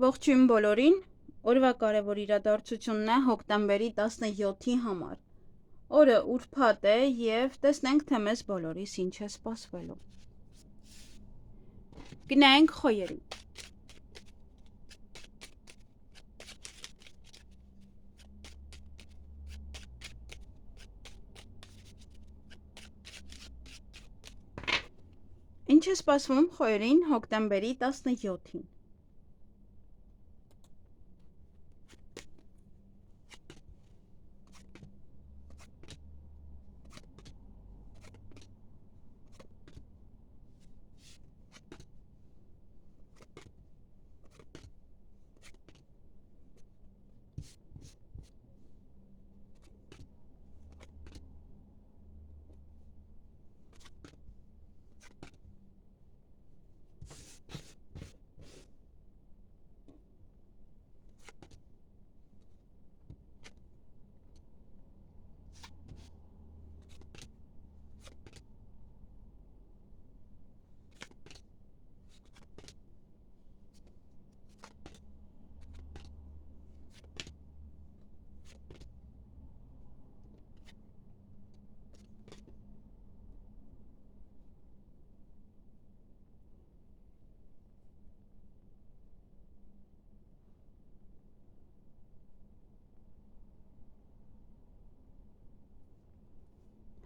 Ողջույն բոլորին, օրվա կարևոր իրադարձությունն է հոկտեմբերի 17-ի համար։ Օրը ուրբաթ է և տեսնենք, թե մեզ բոլորիս ինչ է սպասվելու։ Գնայինք խոյերին։ Ինչ է սպասվում խոյերին հոկտեմբերի 17-ին։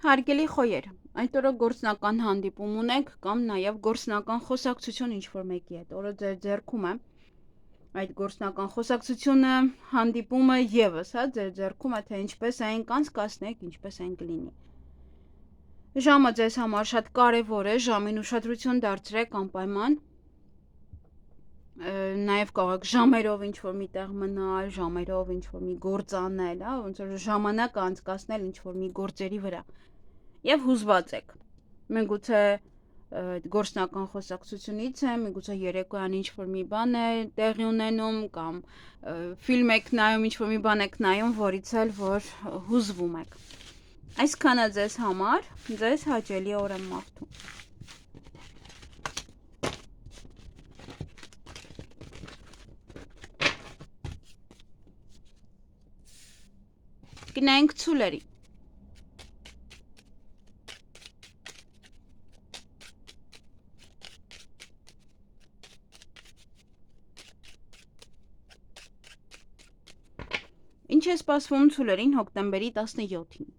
Հարգելի խոյեր, այդ օրը գործնական հանդիպում ունեք կամ նաև գործնական խոսակցություն ինչ-որ մեկի հետ, օրը ձեր ձեռքում է այդ գործնական խոսակցությունը, հանդիպումը ևս, ձեր ձեռքում է, թե ինչպես այն կանցկացնեք, ինչպես այն կլինի։ Ժամը ձեզ համար շատ կարևոր է, ժամին ուշադրություն դարձրեք անպայման, նաև կարող եք ժամերով ինչ-որ մի տեղ մնալ, ժամերով ինչ-որ մի գործ անել, ոնց որ ժամանակ անցկացնել ինչ-որ մի գործերի վրա և հուզված եք։ Միգուցե գործնական խոսակցությունից է, միգուցե երեկոյան ինչ-որ մի բան է տեղի ունենում կամ ֆիլմ եք նայում, ինչ-որ մի բան եք նայում, որից էլ որ հուզվում եք։ Այսքանը ձեզ համար, ձեզ հաճելի օր եմ մաղթում։ Գնայինք ցուլերի։ Ինչ է սպասվում ցուլերին հոկտեմբերի 17-ին։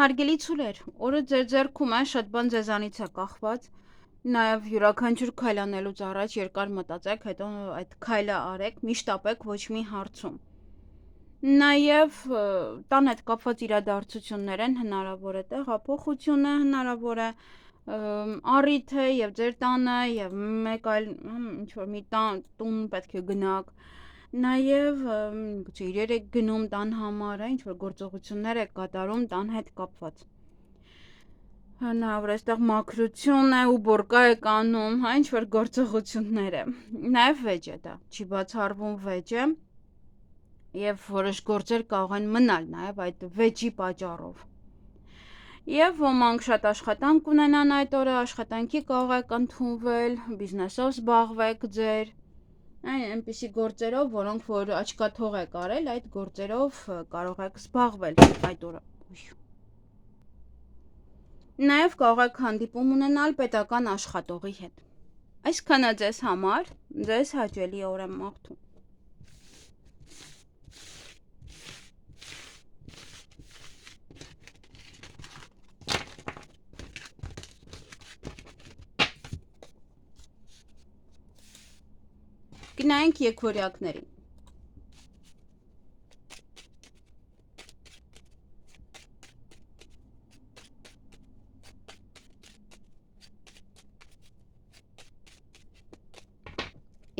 Հարգելի ցուլեր, օրը ձեր ձեռքում է, շատ բան ձեզանից է կախված, նաև յուրաքանչյուր քայլ անելուց առաջ երկար մտածեք, հետո այդ քայլը արեք, միշտապեք ոչ մի հարցում։ Նաև տան հետ կապված իրադարձություններ են, հնարավոր է տեղափոխություն է, հնարավոր է առիթ է և ձեր տանը և մեկ այլ ինչ-որ մի տուն պետք է գնաք, նաև իրեր եք գնում տան համար, ինչ-որ գործողություններ եք կատարում տան հետ կապված։ Հնարավոր է այստեղ մաքրություն է ու բորկա եք անում, ինչ-որ գործողություններ է։ Նաև վեճ է դա, չի բացառվում վեճ է և որոշ գործեր կարող են մնալ նաև այդ վեճի պատճառով։ Եվ ոմանք շատ աշխատանք ունենան այդ օրը, աշխատանքի կարող եք ընդունվել, բիզնեսով զբաղվեք ձեր, Այն այնպիսի գործերով, որոնք որ աչքաթող եք արել, այդ գործերով կարող եք զբաղվել այդ օրը։ Նաև կարող եք հանդիպում ունենալ պետական աշխատողի հետ։ Այսքանը ձեզ համար, ձեզ հաճելի օր եմ մաղթում։ Գնայինք եկվորյակներին։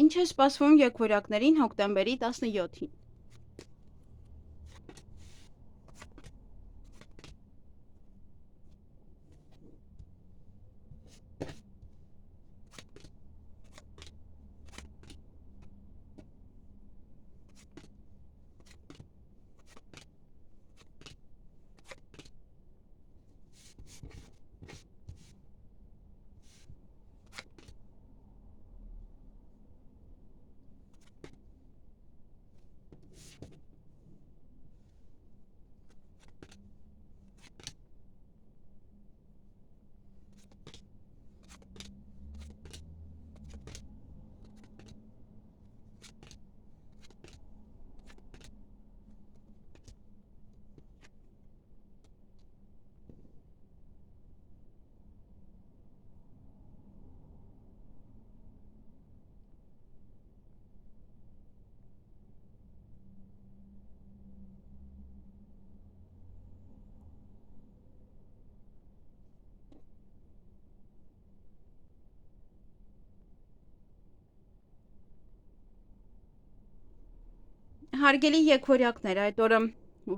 Ինչ է սպասվում եկվորյակներին հոկտեմբերի 17-ին։ Հարգելի եկվորյակներ, այդ օրը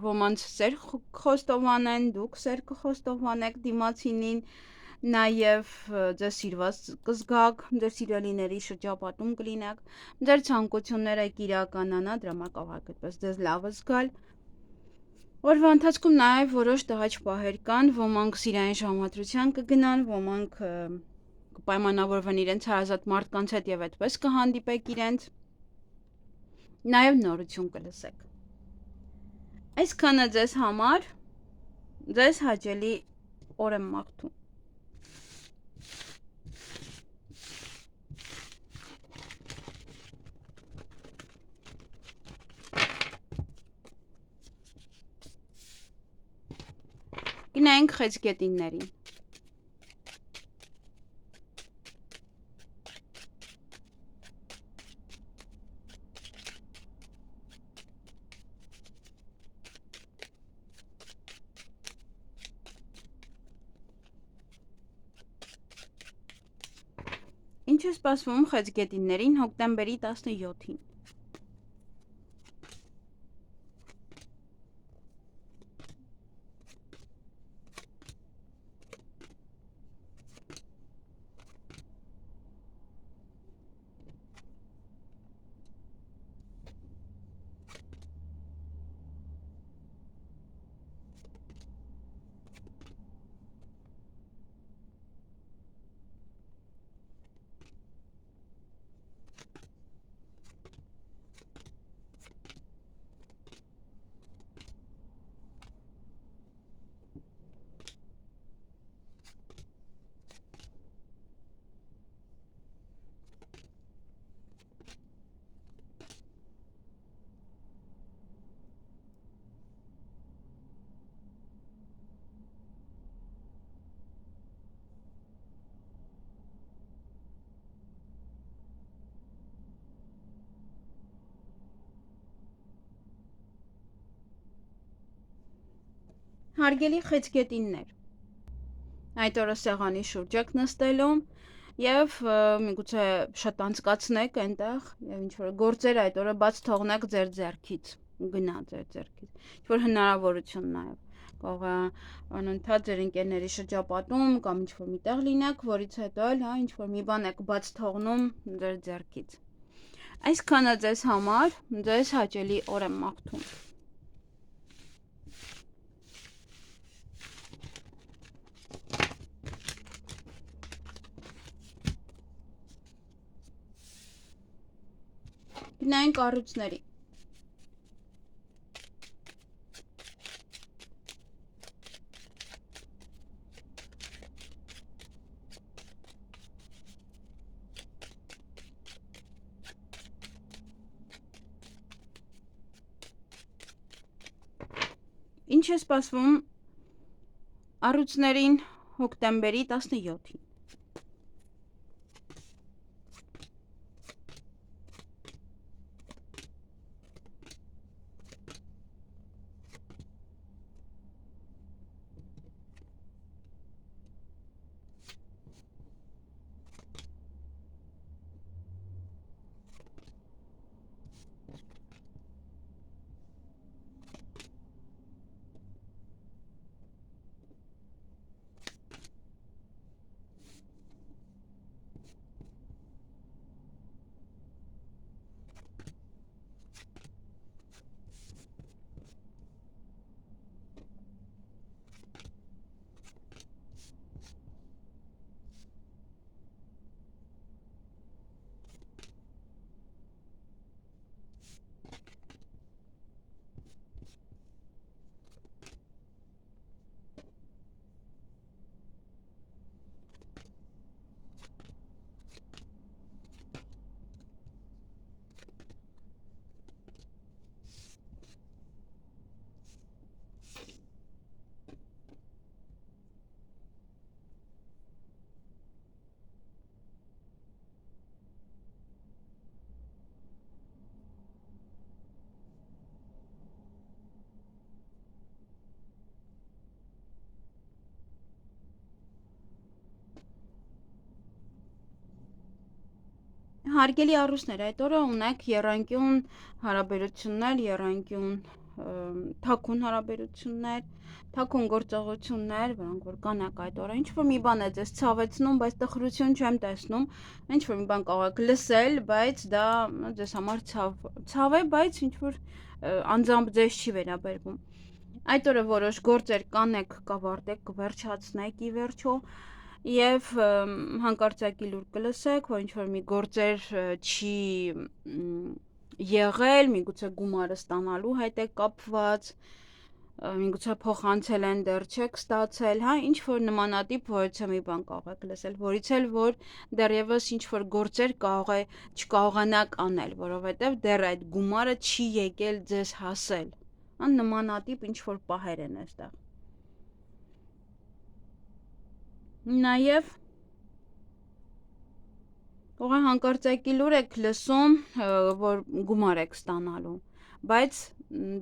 ոմանց սեր խոստովանեն, դուք սեր կխոստովանեք դիմացինին, նաև ձեզ սիրված կզգաք, ձեր սիրելիների շրջապատում կլինեք, ձեր ցանկությունները կիրականանա, դրա համար կարող եք այդպես ձեզ լավը զգալ։ Օրվա ընթացքում նաև որոշ տհաճ պահեր կան, ոմանք սիրային ժամադրության կգնան, ոմանք կպայմանավորվեն իրենց հարազատ մարդկանց հետ եւ այդպես կհանդիպեք իրենց։ Նաև նորություն կլսեք։ Այսքանը ձեզ համար, ձեզ հաճելի օր եմ մաղթում։ Գնայինք խեցգետիններին։ Ինչ է սպասվում խեցգետիններին հոկտեմբերի 17-ին։ Հարգելի խեցգետիններ, այդ օրը սեղանի շուրջ եք նստելու եւ միգուցե շատ անցկացնեք այնտեղ եւ ինչ որ գործեր այդ օրը բաց թողնեք ձեր ձեռքից, գնա ձեր ձեռքից։ Ինչ որ հնարավորություն նաեւ կարող է անընդհատ ձեր ընկերների շրջապատում կամ ինչ որ միտեղ լինեք, որից հետո էլ ինչ որ մի բան եք բաց թողնում ձեր ձեռքից։ Այսքանը ձեզ համար, ձեզ հաճելի օր եմ մաղթում։ Գնային կառույցների։ Ինչ է սպասվում առյուծներին հոկտեմբերի 17-ին։ Հարգելի առուսներ, այդ օրը ունեք եռանկյուն հարաբերություններ, եռանկյուն թաքուն հարաբերություններ, թաքուն գործողություններ, որոնք որ կանեք այդ օրը, ինչ որ մի բան է ձեզ ցավեցնում, բայց տխրություն չեմ տեսնում, ինչ որ մի բան կարող եք լսել, բայց դա ձեզ համար ցավ է, բայց ինչ որ անձամբ ձեզ չի վերաբերվում։ Այդ օրը որոշ գործեր կանեք, կավարտեք, կվերջացնեք ի վերջո, եւ հանկարծակի լուր կլսեք, որ ինչ-որ մի գործեր չի եղել, միգուցե գումարը ստանալու հետ է կապված, միգուցե փոխանցել են, դեռ չեք ստացել, հա, ինչ-որ նմանատիպ որից մի բան կարող եք լսել, որից էլ որ դեռևս ինչ-որ գործեր չկարողանաք անել, որովհետեւ դեռ այդ գումարը չի եկել ձեզ հասել, նմանատիպ ինչ-որ պահեր են այստեղ։ Նաև Ուղղակի հանկարծակի լուր եք լսում, որ գումար եք ստանալու, բայց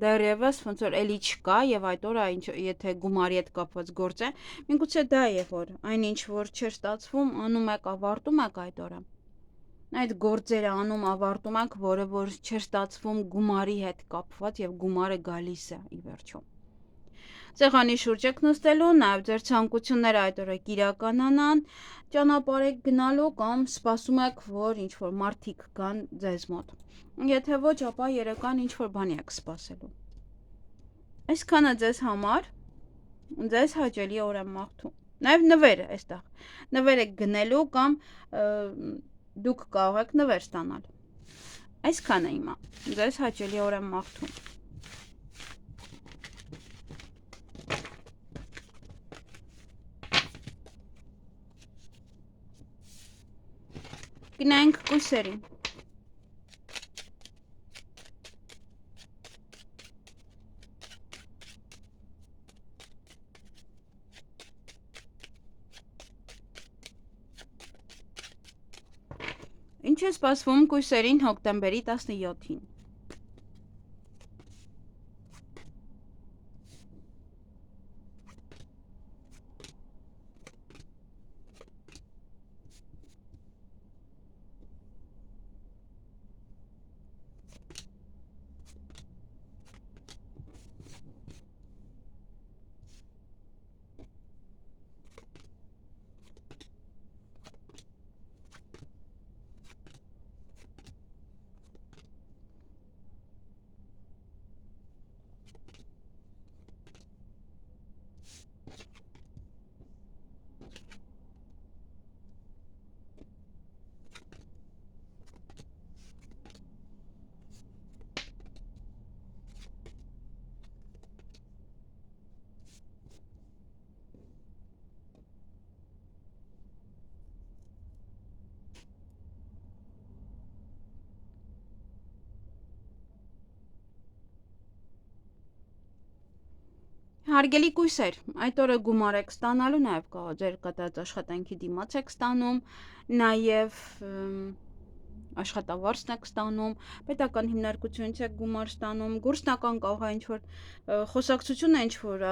դեռևս ոնց որ էլի չկա եւ այդ օրը եթե գումարի հետ կապված գործ է, միգուցե դա է, որ այնինչ որ չէր ստացվում, անում եք, ավարտում եք այդ օրը։ Այդ գործերը անում ավարտում եք, որը որ չէր ստացվում գումարի հետ կապված եւ գումարը գալիս է ի վերջո։ Սեղանի շուրջ եք նստելու, նաև ձեր ցանկությունները այդ օրը կիրականանան, ճանապարհ եք գնալու կամ սպասում եք, որ ինչ-որ մարդիկ գան ձեզ մոտ։ Եթե ոչ, ապա երեկան ինչ-որ բանի եք սպասելու։ Այսքանը ձեզ համար, ձեզ հաճելի օր եմ մաղթում։ Նաև նվեր այստեղ։ Նվեր եք գնելու կամ դուք կարող եք նվեր ստանալ։ Այսքանը իմա։ Ձեզ հաճելի օր եմ մաղթում։ Գնանք կույսերին։ Ինչ է սպասվում կույսերին հոկտեմբերի 17-ին։ Հարգելի կույսեր, այդ օրը գումար եք ստանալու, նաև կարող ձեր կատարած աշխատանքի դիմաց եք ստանում, նաև աշխատավարձն եք ստանում, պետական հիմնարկությունից եք գումար ստանում, գործնական կարող է ինչ-որ խոսակցություն է ինչ-որ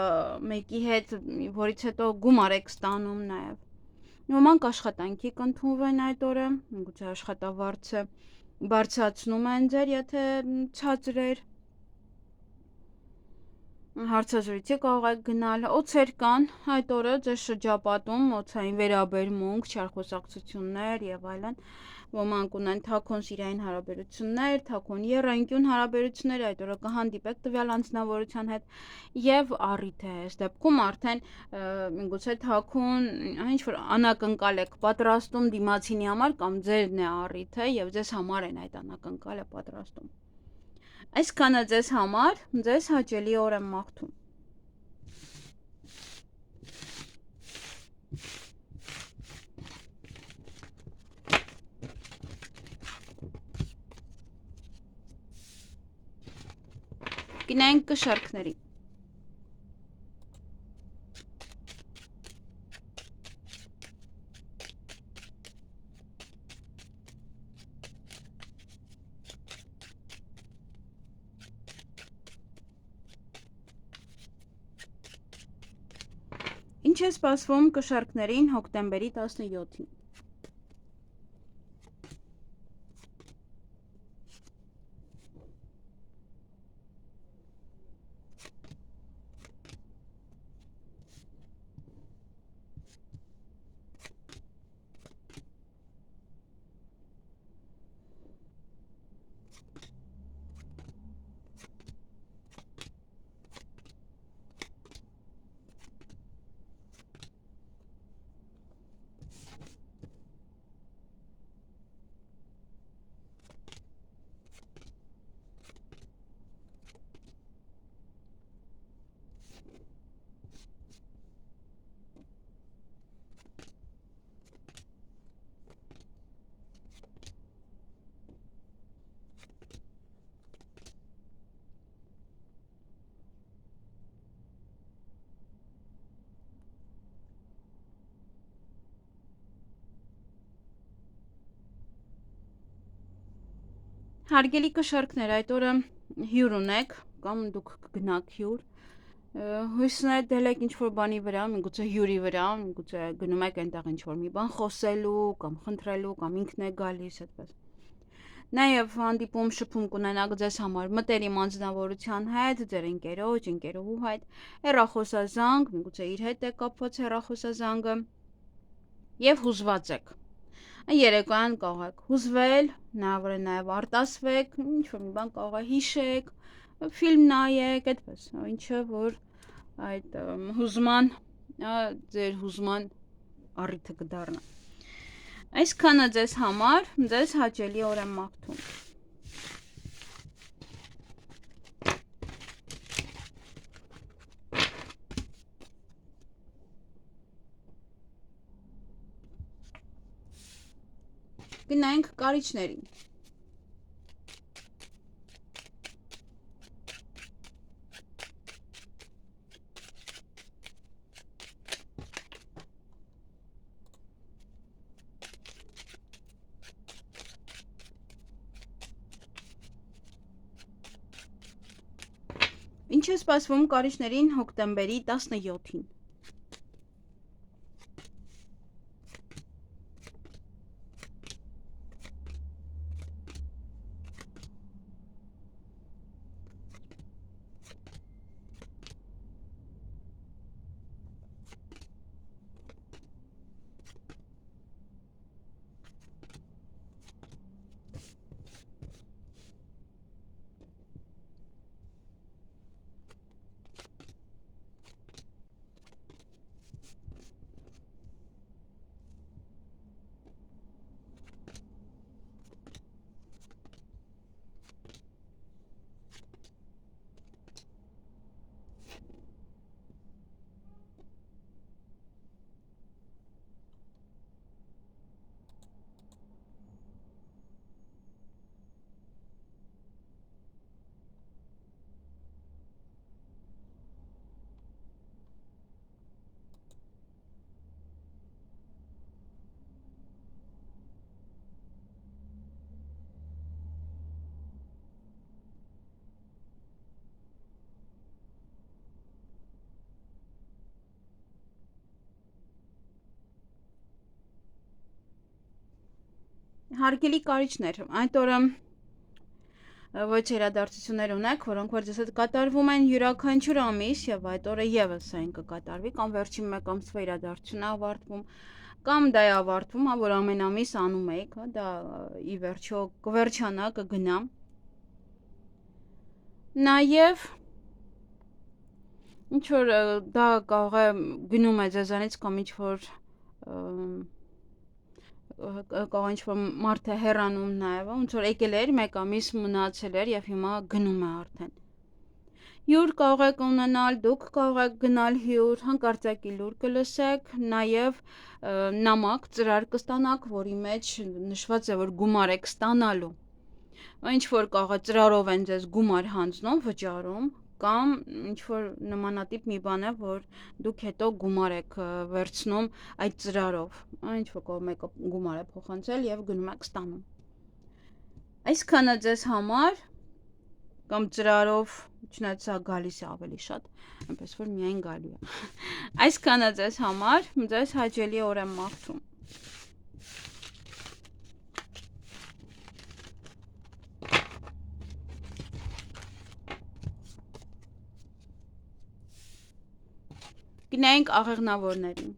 մեկի հետ, որից հետո գումար եք ստանում նաև։ Ոմանք աշխատանքի կընդունվեն այդ օրը, գուցե աշխատավարձը բարձրացնում են ձեր, եթե ցածր էր, հարցազրույցի կարող եք գնալ, օձեր կան այդ օրը ձեր շրջապատում, օձային վերաբերմունք, չար խոսակցություններ եւ այլն, ոմանք ունեն թաքուն սիրային հարաբերություններ, թաքուն եռանկյուն հարաբերություններ, այդ օրը կհանդիպեք տվյալ անձնավորության հետ եւ առիթ է այս դեպքում արդեն միգուցե թաքուն ինչ որ անակնկալ եք պատրաստում դիմացինի համար կամ ձերն է առիթը եւ ձեզ համար են այդ անակնկալը պատրաստում։ Այսքանը ձեզ համար, ձեզ հաճելի օր եմ մաղթում։ Գնանք կշարքների։ Ինչ է սպասվում կշարքներին հոկտեմբերի 17-ին։ Հարգելի կշարքներ, այդ օրը հյուր ունեք կամ դուք կգնաք հյուր, հույսներ եք ինչ-որ բանի վրա, միգուցե հյուրի վրա, միգուցե գնում եք այնտեղ ինչ-որ մի բան խոսելու կամ խնդրելու կամ ինքն է գալիս այդպես։ Նաև հանդիպում շփում կունենաք ձեզ համար մտերիմ անձնավորության հետ, ձեր ընկերոջ, ընկերուհու հետ, հեռախոսազանգ, միգուցե իր հետ է կապված հեռախոսազանգը եւ հուզված եք։ Երեկոյան կարող եք հուզվել, հնարավոր է նաև արտասվեք, ինչ-որ մի բան կարող է հիշեք, ֆիլմ նայեք, այդպես, ինչը որ այդ հուզման, ձեր հուզման առիթը կդառնա։ Այսքանը ձեզ համար, ձեզ հաճելի օր եմ մաղթում։ Գնանք կարիճներին։ Ինչ է սպասվում կարիճներին հոկտեմբերի 17-ին։ Հարգելի կարիճներ, այդ օրը ոչ իրադարձություններ ունեք, որոնք որ ձեզ հետ կատարվում են յուրաքանչյուր ամիս եւ այդ օրը եւս այն կկատարվի կամ վերջին մեկ ամսվա իրադարձությունն է ավարտվում կամ դա է ավարտվում, որ ամեն ամիս անում եք, դա ի վերջո կվերջանա, կգնա։ Նաեւ ինչ որ դա կարող է գնում է ձեզանից կամ ինչ որ կարող ինչ որ մարդը հեռանում նաև, ոնց որ եկել էր, մեկ ամիս մնացել էր եւ հիմա գնում է արդեն։ Հյուր կարող եք ունենալ, դուք կարող եք գնալ հյուր, հանկարծակի լուր կլսեք, նաև նամակ, ծրար կստանաք, որի մեջ նշված է, որ գումար եք ստանալու։ Ինչ որ կարող է ծրարով են ձեզ գումար հանձնում, վճարում, կամ ինչ որ նմանատիպ մի բան է, որ դուք հետո գումար եք վերցնում այդ ծրարով, ինչ որ կողմ մեկը գումար է փոխանցել եւ գնում եք ստանում։ Այսքանը ձեզ համար կամ ծրարով, չնայած սա գալիս է ավելի շատ, այնպես որ միայն գալու է։ Այսքանը ձեզ համար, ձեզ հաճելի օր եմ մաղթում։ Գնանք աղեղնավորներին։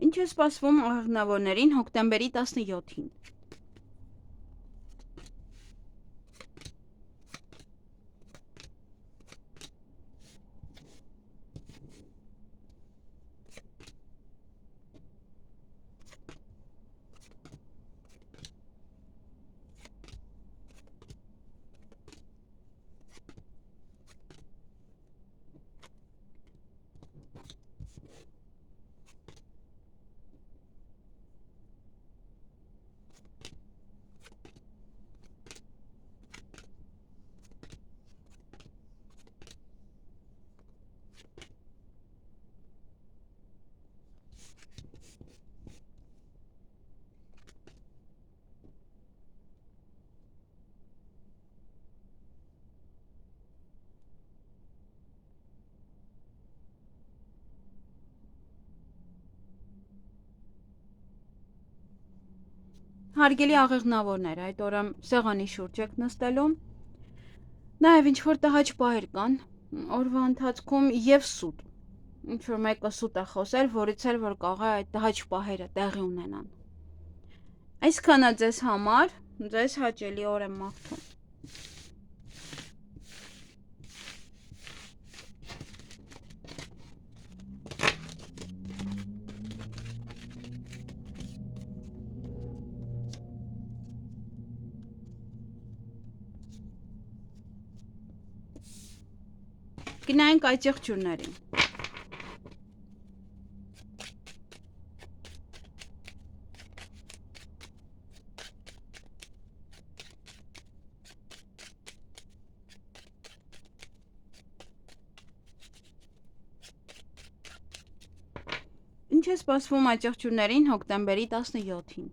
Ինչ է սպասվում աղեղնավորներին հոկտեմբերի 17-ին։ Հարգելի աղեղնավորներ, այդ օրը սեղանի շուրջ եք նստելու, նաև ինչ որ տհաճ պահեր կան, օրվա ընթացքում եւ սուտ, ինչ որ մեկը սուտ է խոսել, որից էլ որ կարող է այդ տհաճ պահերը տեղի ունենան։ Այսքանը ձեզ համար, ձեզ հաճելի օր եմ մաղթում։ Գնանք այդ եղջյուրներին։ Ինչ է սպասվում այդ եղջյուրներին հոկտեմբերի 17-ին։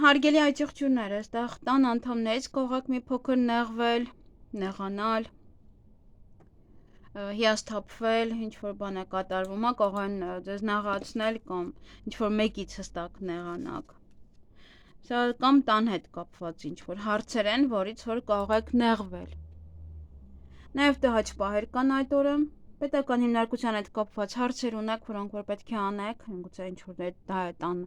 Հարգելի այցեղջյուրներ, այստեղ տան անդամներից կողակ մի փոքր նեղվել, նեղանալ, հիասթափվել, ինչ-որ բան է կատարվում, կողեն ձեզ նեղացնել կամ ինչ-որ մեկից հստակ նեղանաք։ Սա կամ տան հետ կապված ինչ-որ հարցեր են, որից որ կարող եք նեղվել։ Նաև տհաճ պահեր կան այդ օրը, պետական հիմնարկության հետ կապված հարցեր ունեք, որոնք որ պետք է անեք, գուցե ինչ-որ դա է տան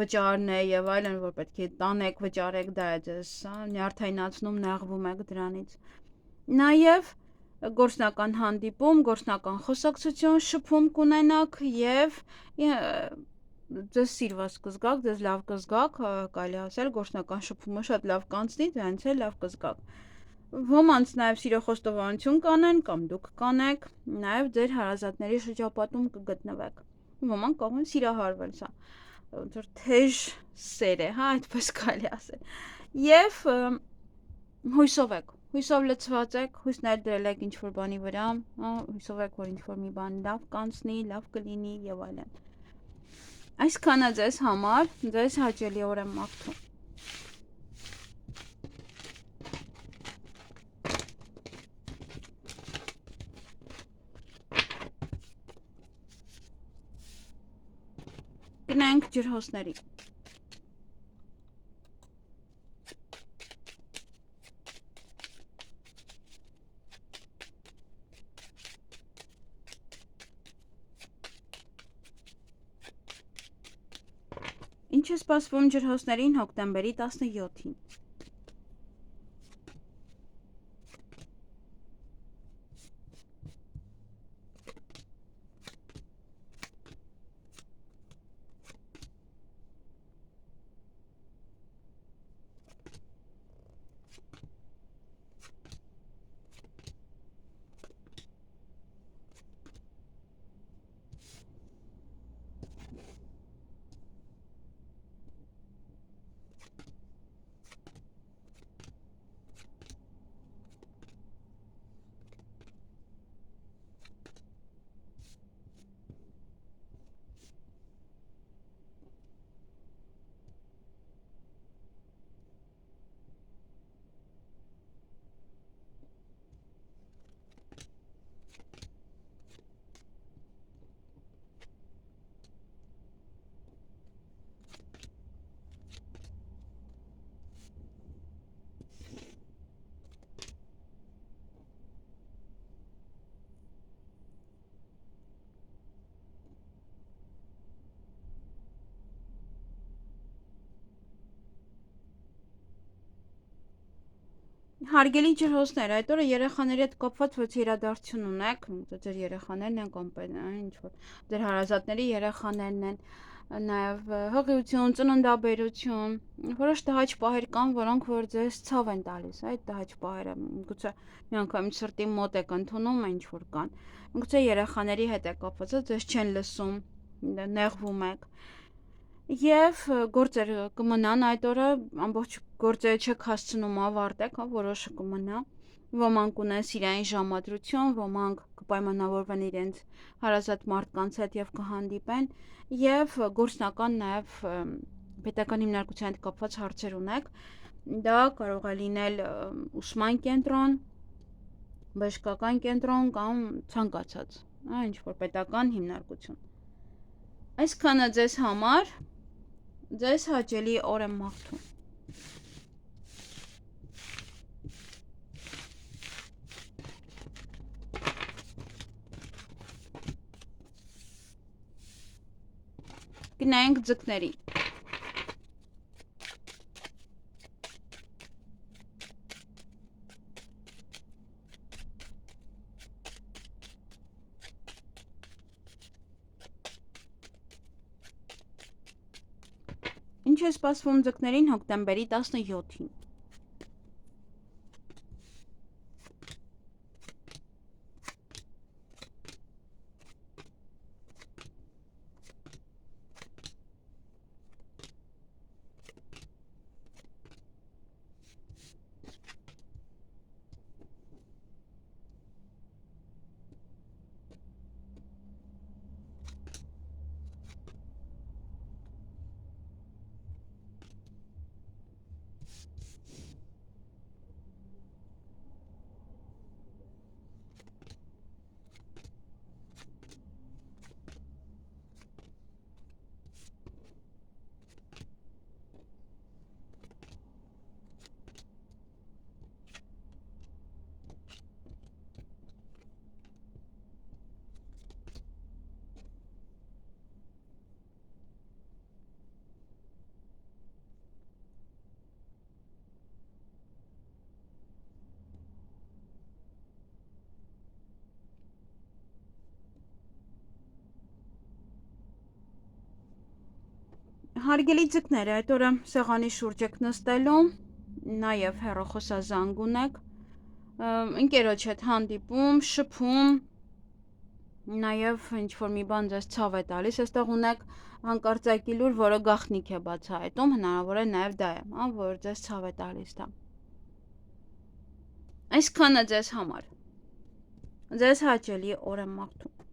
վճարն է եւ այլն, որ պետք է տանեք, վճարեք, դա է ձեզ, նյարդայնացնում, նեղվում եք դրանից։ Նաև գործնական հանդիպում, գործնական խոսակցություն, շփում կունենաք եւ ձեզ սիրված կզգաք, ձեզ լավ կզգաք, կարելի ասել գործնական շփումը շատ լավ կանցնի, դրանից էլ լավ կզգաք։ Ոմանց նաև սիրո խոստովանություն կանեն կամ դուք կանեք, նաև ձեր հարազատների շրջապատում կգտնվեք։ Ոմանք կարող են սիրահարվել, սա ոնց որ թեժ սեր է, հա, այդպես կարելի ասել։ Եվ հույսով եք, հույսով լցված եք, հույսներ դրել եք ինչ-որ բանի վրա, հա, հույսով եք, որ ինչ-որ մի բան լավ կանցնի, լավ կլինի եւ այլն։ Այսքանը ձեզ համար, ձեզ հաճելի օր եմ մաղթում։ Գնանք ջրհոսների։ Ինչ է սպասվում ջրհոսներին հոկտեմբերի 17-ին։ Հարգելի ջրհոսներ, այդ օրը երեխաների հետ կապված ոչ իրադարձություն ունեք, ձեր երեխաներն են կամ ինչ-որ ձեր հարազատների երեխաներն են, նաև հղիություն, ծննդաբերություն, որոշ տհաճ պահեր կան, որոնք որ ձեզ ցավ են տալիս, այդ տհաճ պահերը, գուցե միանգամից սրտի մոտ եք ընդունում ինչ-որ կան, գուցե երեխաների հետ է կապված, ձեզ չեն լսում, նեղվում եք, Եվ գործեր կմնան այդ օրը, ամբողջ գործերը չեք հասցնում ավարտեք, որոշը կմնա, ոմանք ունեն սիրային ժամադրություն, ոմանք կպայմանավորվեն իրենց հարազատ մարդկանց հետ եւ կհանդիպեն, եւ գործնական նաեւ պետական հիմնարկության հետ կապված հարցեր ունեք, դա կարող է լինել ուսման կենտրոն, բժշկական կենտրոն կամ ցանկացած, ինչ-որ պետական հիմնարկություն։ Այսքանը ձեզ համար Ձեզ հաճելի օր եմ մաղթում։ Գնանք ձկների։ Ինչ է սպասվում ձկներին հոկտեմբերի 17-ին։ Հարգելի ձկներ, այդ օրը սեղանի շուրջ եք նստելու, նաև հեռախոսազանգ ունեք, ընկերոջ հետ հանդիպում, շփում, նաև ինչ-որ մի բան ձեզ ցավ է տալիս, այստեղ ունեք հանկարծակի լուր, որը գաղտնիք է բացահայտում, հնարավոր է նաև դա է, որ ձեզ ցավ է տալիս դա։ Այսքանը ձեզ համար։ Ձեզ հաճելի օր եմ մաղթում։